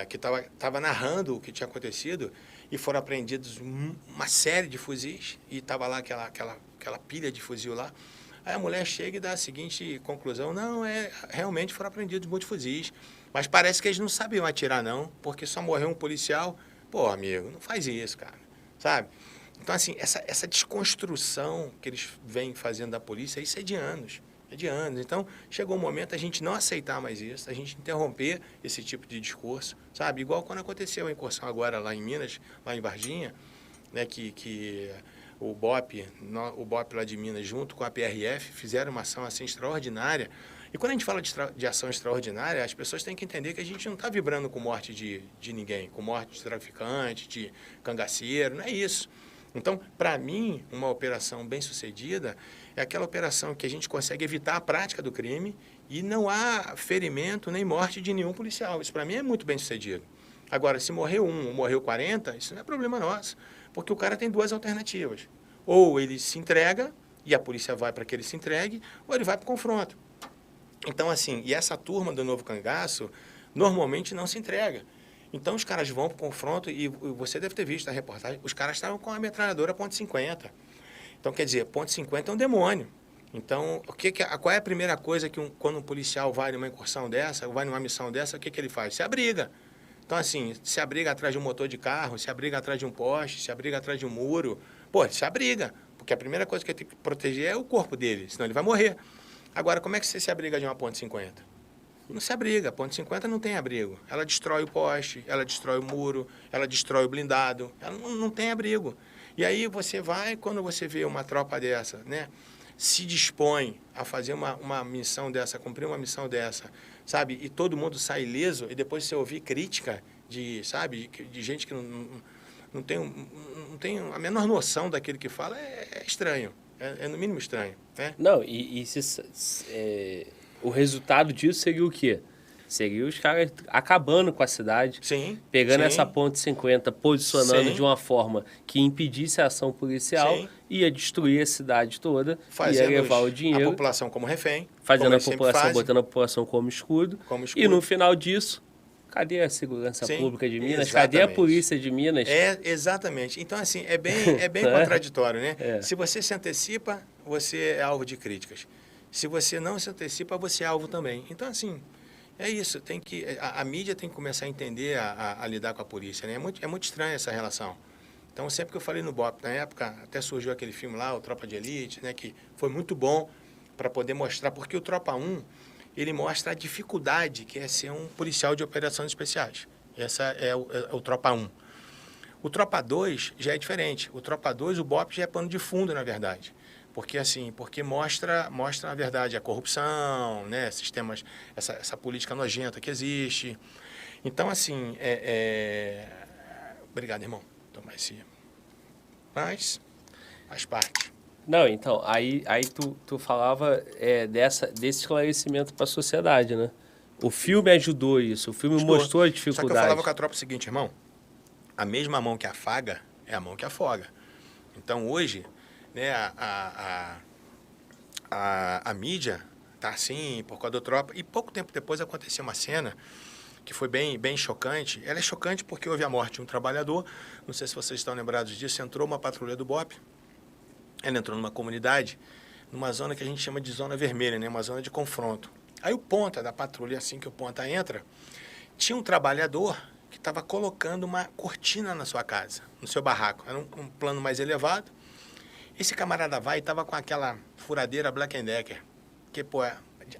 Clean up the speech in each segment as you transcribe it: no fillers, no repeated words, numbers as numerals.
que estava narrando o que tinha acontecido e foram apreendidos uma série de fuzis e estava lá aquela pilha de fuzil lá. Aí a mulher chega e dá a seguinte conclusão: não, realmente foram apreendidos muitos fuzis, mas parece que eles não sabiam atirar não, porque só morreu um policial. Pô, amigo, não faz isso, cara, sabe? Então, assim, essa desconstrução que eles vêm fazendo da polícia, isso é de anos. É de anos. Então, chegou o momento a gente não aceitar mais isso, a gente interromper esse tipo de discurso, sabe? Igual quando aconteceu a incursão agora lá em Minas, lá em Varginha, né, que o BOP lá de Minas, junto com a PRF, fizeram uma ação assim extraordinária. E quando a gente fala de ação extraordinária, as pessoas têm que entender que a gente não está vibrando com morte de ninguém, com morte de traficante, de cangaceiro, não é isso. Então, para mim, uma operação bem-sucedida é aquela operação que a gente consegue evitar a prática do crime e não há ferimento nem morte de nenhum policial. Isso, para mim, é muito bem-sucedido. Agora, se morreu um ou morreu 40, isso não é problema nosso, porque o cara tem duas alternativas. Ou ele se entrega e a polícia vai para que ele se entregue, ou ele vai para o confronto. Então, assim, e essa turma do Novo Cangaço normalmente não se entrega. Então, os caras vão para o confronto e você deve ter visto a reportagem, os caras estavam com a metralhadora .50. Então, quer dizer, .50 é um demônio. Então, qual é a primeira coisa que quando um policial vai numa incursão dessa, vai numa missão dessa, o que ele faz? Se abriga. Então, assim, se abriga atrás de um motor de carro, se abriga atrás de um poste, se abriga atrás de um muro. Pô, se abriga, porque a primeira coisa que ele tem que proteger é o corpo dele, senão ele vai morrer. Agora, como é que você se abriga de uma .50? Não se abriga, a .50 não tem abrigo. Ela destrói o poste, ela destrói o muro, ela destrói o blindado, ela não tem abrigo. E aí você vai, quando você vê uma tropa dessa, né, se dispõe a fazer uma missão dessa, cumprir uma missão dessa, sabe, e todo mundo sai ileso, e depois você ouvir crítica de gente que não tem a menor noção daquilo que fala, é estranho, é no mínimo estranho, né? Não, o resultado disso seria o quê? Seria os caras acabando com a cidade, Sim, pegando sim, essa .50, posicionando sim, de uma forma que impedisse a ação policial, sim, ia destruir a cidade toda, ia fazendo levar o a dinheiro, população como refém, fazendo como a eles sempre população, fazem, botando a população como escudo. como E no escudo. final disso, cadê a segurança Sim, pública de Minas? Cadê a exatamente. polícia de Minas? Exatamente. Então, assim, é bem contraditório, né? É. Se você se antecipa, você é alvo de críticas. Se você não se antecipa, você é alvo também. Então, assim, é isso. A mídia tem que começar a entender, a lidar com a polícia, né? É muito estranha essa relação. Então, sempre que eu falei no BOP, na época, até surgiu aquele filme lá, o Tropa de Elite, né? Que foi muito bom para poder mostrar, porque o Tropa 1, ele mostra a dificuldade que é ser um policial de operações especiais. Essa é o Tropa 1. O Tropa 2 já é diferente. O Tropa 2, o BOP já é pano de fundo, na verdade. Porque mostra a verdade, a corrupção, né, sistemas, essa política nojenta que existe. Então, assim, obrigado, irmão. Tomar esse. Mas faz parte. Não, então, aí tu falava desse esclarecimento para a sociedade, né? O filme ajudou isso, o filme mostrou a dificuldade. Só que eu falava com a tropa o seguinte, irmão, a mesma mão que afaga é a mão que afoga. Então, hoje, né, a mídia tá assim, por causa da tropa, e pouco tempo depois aconteceu uma cena que foi bem chocante. Ela é chocante porque houve a morte de um trabalhador, não sei se vocês estão lembrados disso, entrou uma patrulha do BOP, ela entrou numa comunidade, numa zona que a gente chama de zona vermelha, né, uma zona de confronto. Aí o ponta da patrulha, assim que o ponta entra, tinha um trabalhador que estava colocando uma cortina na sua casa, no seu barraco. Era um plano mais elevado. Esse camarada vai e estava com aquela furadeira Black & Decker, que, pô,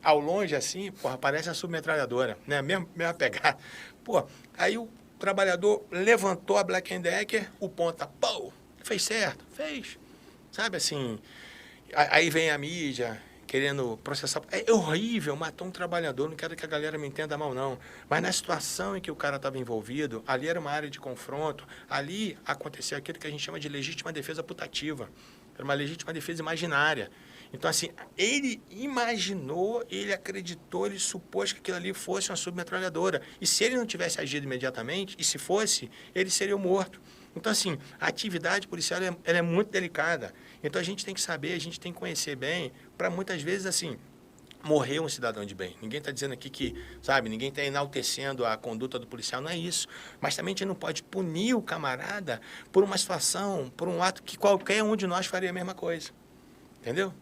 ao longe assim, porra, parece a submetralhadora, né? Mesma pegada. Pô, aí o trabalhador levantou a Black & Decker, o ponta, pô, fez certo, fez. Sabe assim, aí vem a mídia querendo processar. É horrível, matou um trabalhador, não quero que a galera me entenda mal, não. Mas na situação em que o cara estava envolvido, ali era uma área de confronto, ali aconteceu aquilo que a gente chama de legítima defesa putativa. Era uma legítima defesa imaginária. Então, assim, ele imaginou, ele acreditou, ele supôs que aquilo ali fosse uma submetralhadora. E se ele não tivesse agido imediatamente, e se fosse, ele seria morto. Então, assim, a atividade policial ela é muito delicada. Então, a gente tem que saber, a gente tem que conhecer bem, para muitas vezes, assim, morreu um cidadão de bem. Ninguém está dizendo aqui que, sabe, ninguém está enaltecendo a conduta do policial, não é isso. Mas também a gente não pode punir o camarada por uma situação, por um ato que qualquer um de nós faria a mesma coisa. Entendeu?